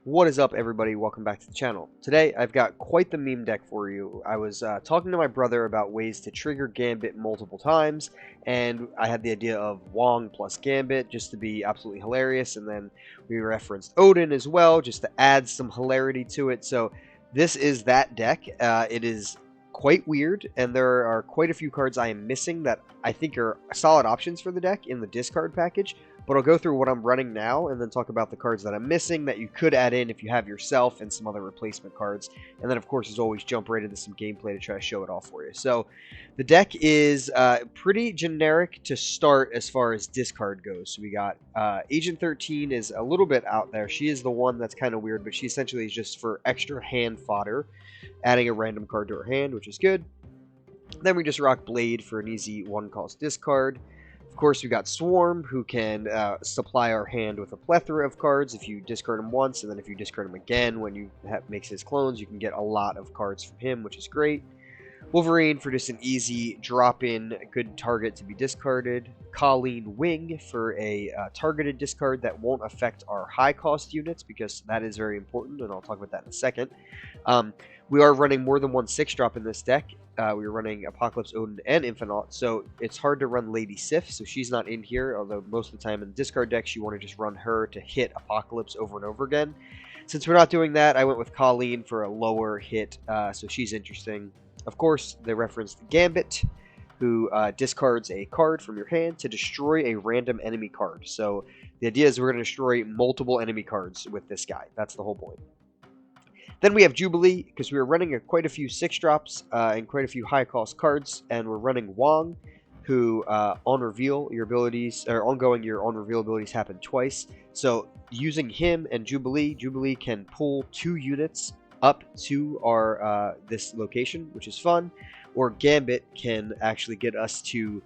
What is up, everybody? Welcome back to the channel. Today, I've got quite the meme deck for you. I was talking to my brother about ways to trigger Gambit multiple times, and I had the idea of Wong plus Gambit just to be absolutely hilarious, and then we referenced Odin as well, just to add some hilarity to it. So this is that deck. It is quite weird, and there are quite a few cards I am missing that I think are solid options for the deck in the discard package. But I'll go through what I'm running now and then talk about the cards that I'm missing that you could add in if you have yourself and some other replacement cards. And then, of course, as always, jump right into some gameplay to try to show it all for you. So the deck is pretty generic to start as far as discard goes. So we got Agent 13 is a little bit out there. She is the one that's kind of weird, but she essentially is just for extra hand fodder, adding a random card to her hand, which is good. Then we just rock Blade for an easy one-cost discard. Of course, we got Swarm, who can supply our hand with a plethora of cards if you discard him once, and then if you discard him again when you makes his clones, you can get a lot of cards from him, which is great. Wolverine for just an easy drop-in, good target to be discarded. Colleen Wing for a targeted discard that won't affect our high-cost units, because that is very important, and I'll talk about that in a second. We are running more than one 6-drop in this deck. We were running Apocalypse, Odin, and Infinite, so it's hard to run Lady Sif, so she's not in here, although most of the time in the discard decks you want to just run her to hit Apocalypse over and over again. Since we're not doing that, I went with Colleen for a lower hit, so she's interesting. Of course, they referenced Gambit, who discards a card from your hand to destroy a random enemy card. So the idea is we're going to destroy multiple enemy cards with this guy. That's the whole point. Then we have Jubilee, because we were running quite a few 6-drops and quite a few high-cost cards, and we're running Wong, who on reveal, your abilities, or ongoing, your on-reveal abilities happen twice. So using him and Jubilee can pull 2 units up to our this location, which is fun, or Gambit can actually get us to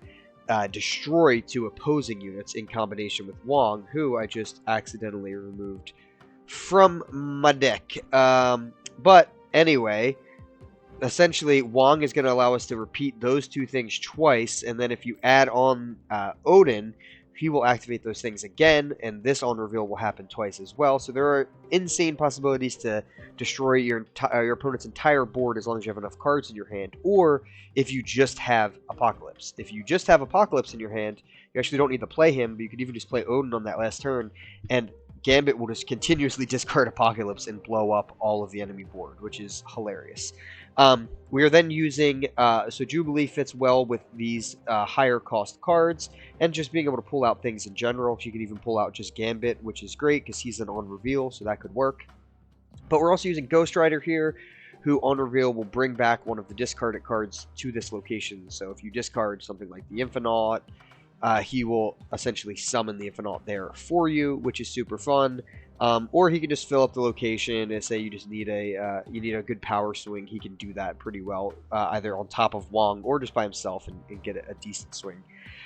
destroy 2 opposing units in combination with Wong, who I just accidentally removed from my deck. But anyway, essentially Wong is going to allow us to repeat those 2 things twice, and then if you add on Odin, he will activate those things again, and this on reveal will happen twice as well. So there are insane possibilities to destroy your opponent's entire board as long as you have enough cards in your hand, or if you just have Apocalypse. If you just have Apocalypse in your hand, you actually don't need to play him, but you could even just play Odin on that last turn, and Gambit will just continuously discard Apocalypse and blow up all of the enemy board, which is hilarious. We are then using, so Jubilee fits well with these higher cost cards, and just being able to pull out things in general. She can even pull out just Gambit, which is great because he's an on reveal, so that could work. But we're also using Ghost Rider here, who on reveal will bring back one of the discarded cards to this location. So if you discard something like the Infinite, he will essentially summon the Infinite there for you, which is super fun. Or he can just fill up the location and say you just need a good power swing. He can do that pretty well, either on top of Wong or just by himself and get a decent swing.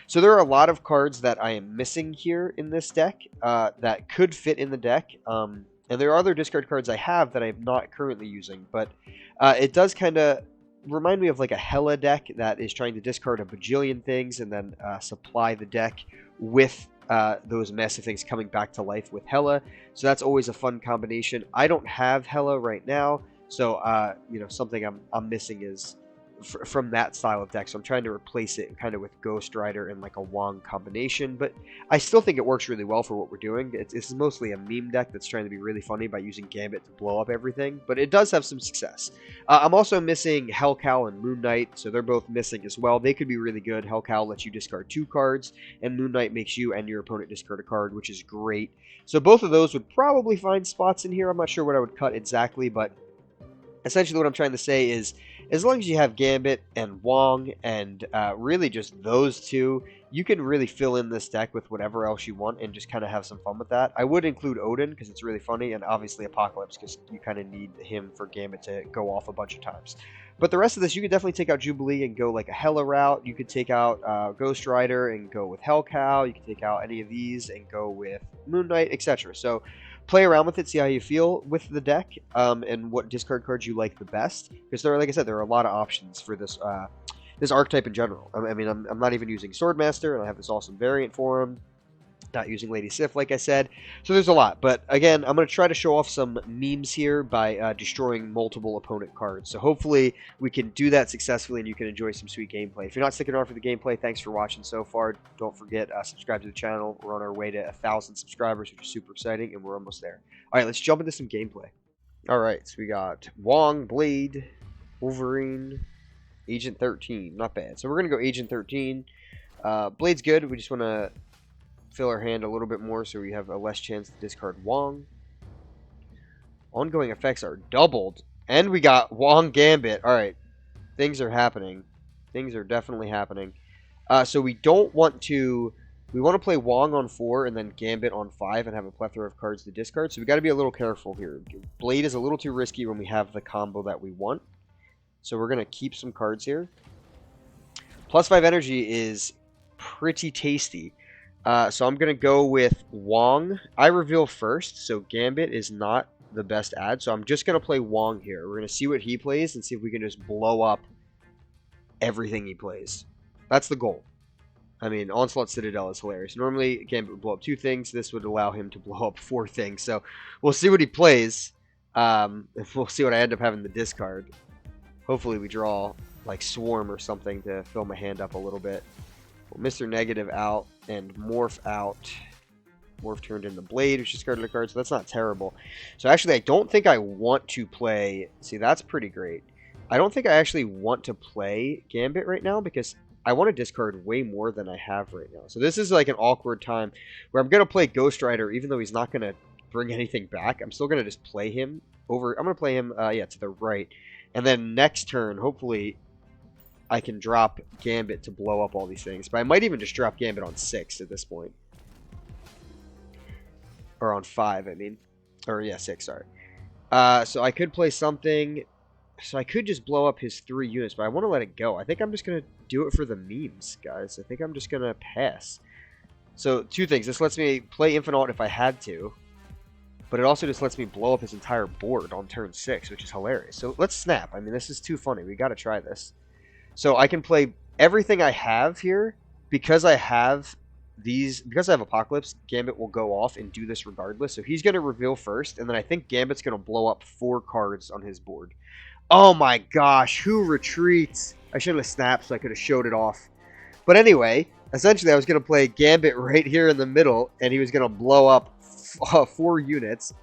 So there are a lot of cards that I am missing here in this deck that could fit in the deck. And there are other discard cards I have that I'm not currently using, but it does kind of remind me of like a Hela deck that is trying to discard a bajillion things and then supply the deck with those massive things coming back to life with Hela. So that's always a fun combination. I don't have Hela right now, so something I'm missing is from that style of deck. So I'm trying to replace it kind of with Ghost Rider and like a Wong combination, but I still think it works really well for what we're doing. It's mostly a meme deck that's trying to be really funny by using Gambit to blow up everything, but it does have some success. I'm also missing Hellcow and Moon Knight, so they're both missing as well. They could be really good. Hellcow lets you discard 2 cards, and Moon Knight makes you and your opponent discard a card, which is great. So both of those would probably find spots in here. I'm not sure what I would cut exactly, but essentially what I'm trying to say is, as long as you have Gambit and Wong and really just those 2, you can really fill in this deck with whatever else you want and just kind of have some fun with that. I would include Odin because it's really funny, and obviously Apocalypse because you kind of need him for Gambit to go off a bunch of times. But the rest of this, you could definitely take out Jubilee and go like a Hela route. You could take out Ghost Rider and go with Hellcow. You could take out any of these and go with Moon Knight, etc. So play around with it, see how you feel with the deck, and what discard cards you like the best. Because there are, like I said, there are a lot of options for this this archetype in general. I mean, I'm not even using Swordmaster, and I have this awesome variant for him. Not using Lady Sif, like I said. So there's a lot. But again, I'm going to try to show off some memes here by destroying multiple opponent cards. So hopefully we can do that successfully and you can enjoy some sweet gameplay. If you're not sticking around for the gameplay, thanks for watching so far. Don't forget, subscribe to the channel. We're on our way to 1,000 subscribers, which is super exciting, and we're almost there. All right, let's jump into some gameplay. All right, so we got Wong, Blade, Wolverine, Agent 13. Not bad. So we're going to go Agent 13. Blade's good. We just want to fill our hand a little bit more so we have a less chance to discard Wong. Ongoing effects are doubled. And we got Wong Gambit. Alright. Things are happening. Things are definitely happening. So we don't want to... We want to play Wong on 4 and then Gambit on 5 and have a plethora of cards to discard. So we got to be a little careful here. Blade is a little too risky when we have the combo that we want. So we're going to keep some cards here. +5 energy is pretty tasty. So I'm going to go with Wong. I reveal first, so Gambit is not the best ad. So I'm just going to play Wong here. We're going to see what he plays and see if we can just blow up everything he plays. That's the goal. I mean, Onslaught Citadel is hilarious. Normally, Gambit would blow up 2 things. This would allow him to blow up 4 things. So we'll see what he plays. We'll see what I end up having to discard. Hopefully we draw like Swarm or something to fill my hand up a little bit. Mr. Negative out and Morph out. Morph turned into Blade, which discarded a card, so that's not terrible. So actually, I don't think I want to play... See, that's pretty great. I don't think I actually want to play Gambit right now because I want to discard way more than I have right now. So this is like an awkward time where I'm going to play Ghost Rider, even though he's not going to bring anything back. I'm still going to just play him over... I'm going to play him, to the right. And then next turn, hopefully... I can drop Gambit to blow up all these things. But I might even just drop Gambit on 6 at this point. Or on 5, I mean. Or, yeah, 6, sorry. So I could play something. So I could just blow up his 3 units, but I want to let it go. I think I'm just going to do it for the memes, guys. I think I'm just going to pass. So, 2 things. This lets me play Infinite if I had to. But it also just lets me blow up his entire board on turn 6, which is hilarious. So let's snap. I mean, this is too funny. We got to try this. So I can play everything I have here because I have these. Because I have Apocalypse, Gambit will go off and do this regardless. So he's going to reveal first, and then I think Gambit's going to blow up 4 cards on his board. Oh my gosh, who retreats? I should have snapped so I could have showed it off. But anyway, essentially I was going to play Gambit right here in the middle, and he was going to blow up 4 units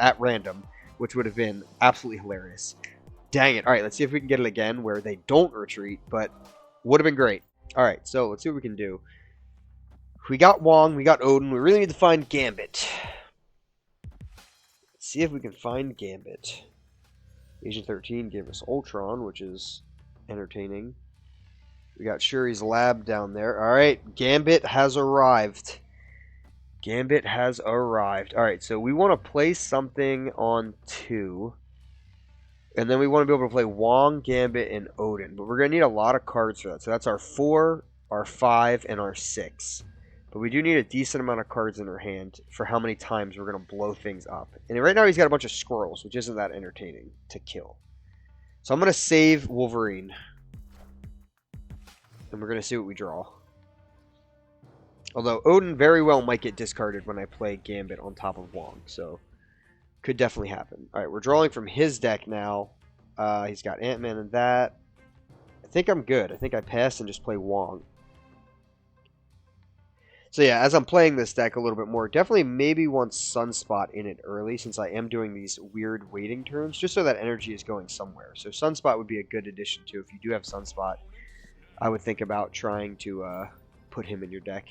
at random, which would have been absolutely hilarious. Dang it. All right, let's see if we can get it again where they don't retreat, but would have been great. All right, so let's see what we can do. We got Wong, we got Odin. We really need to find Gambit. Let's see if we can find Gambit. Agent 13 gave us Ultron, which is entertaining. We got Shuri's lab down there. All right, Gambit has arrived. Gambit has arrived. All right, so we want to play something on 2. And then we want to be able to play Wong, Gambit, and Odin. But we're going to need a lot of cards for that. So that's our 4, our 5, and our 6. But we do need a decent amount of cards in our hand for how many times we're going to blow things up. And right now he's got a bunch of squirrels, which isn't that entertaining to kill. So I'm going to save Wolverine. And we're going to see what we draw. Although Odin very well might get discarded when I play Gambit on top of Wong. So... could definitely happen. All right, we're drawing from his deck now. He's got Ant-Man and that. I think I'm good. I think I pass and just play Wong. So yeah, as I'm playing this deck a little bit more, definitely maybe want Sunspot in it early since I am doing these weird waiting turns, just so that energy is going somewhere. So Sunspot would be a good addition too. If you do have Sunspot, I would think about trying to put him in your deck.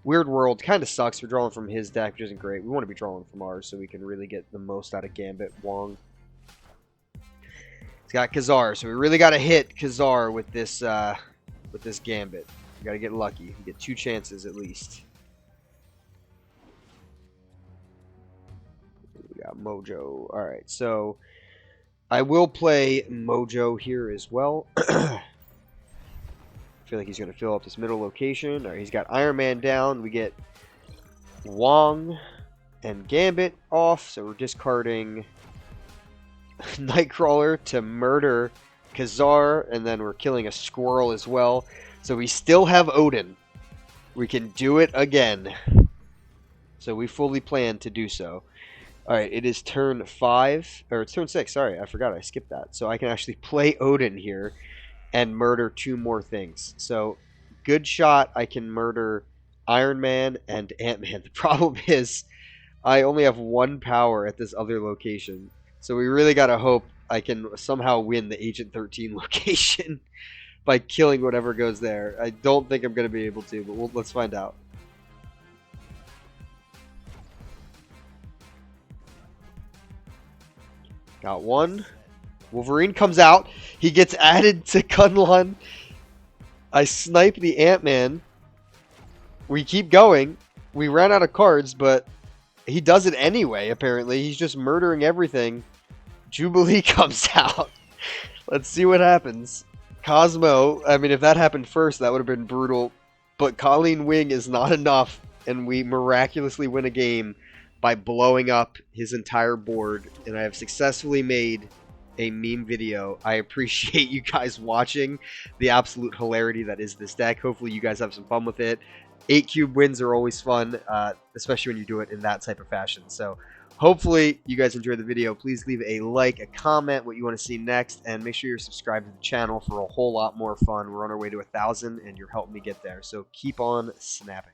Weird World kind of sucks. We're drawing from his deck, which isn't great. We want to be drawing from ours so we can really get the most out of Gambit. Wong. He's got Khazar, so we really got to hit Khazar with this Gambit. We got to get lucky. We get 2 chances at least. We got Mojo. All right, so I will play Mojo here as well. I feel like he's going to fill up this middle location. All right, he's got Iron Man down. We get Wong and Gambit off. So we're discarding Nightcrawler to murder Khazar. And then we're killing a squirrel as well. So we still have Odin. We can do it again. So we fully plan to do so. Alright, it is turn 5, or it's turn 6, sorry, I forgot, I skipped that. So I can actually play Odin here and murder 2 more things. So, good shot, I can murder Iron Man and Ant-Man. The problem is, I only have 1 power at this other location. So we really gotta hope I can somehow win the Agent 13 location by killing whatever goes there. I don't think I'm gonna be able to, but let's find out. Got 1. Wolverine comes out. He gets added to Kunlun. I snipe the Ant-Man. We keep going. We ran out of cards, but he does it anyway, apparently. He's just murdering everything. Jubilee comes out. Let's see what happens. Cosmo, I mean, if that happened first, that would have been brutal. But Colleen Wing is not enough, and we miraculously win a game by blowing up his entire board. And I have successfully made a meme video. I appreciate you guys watching the absolute hilarity that is this deck. Hopefully you guys have some fun with it. 8 cube wins are always fun, especially when you do it in that type of fashion. So hopefully you guys enjoyed the video. Please leave a like, a comment, what you want to see next, and make sure you're subscribed to the channel for a whole lot more fun. We're on our way to 1,000, and you're helping me get there. So keep on snapping.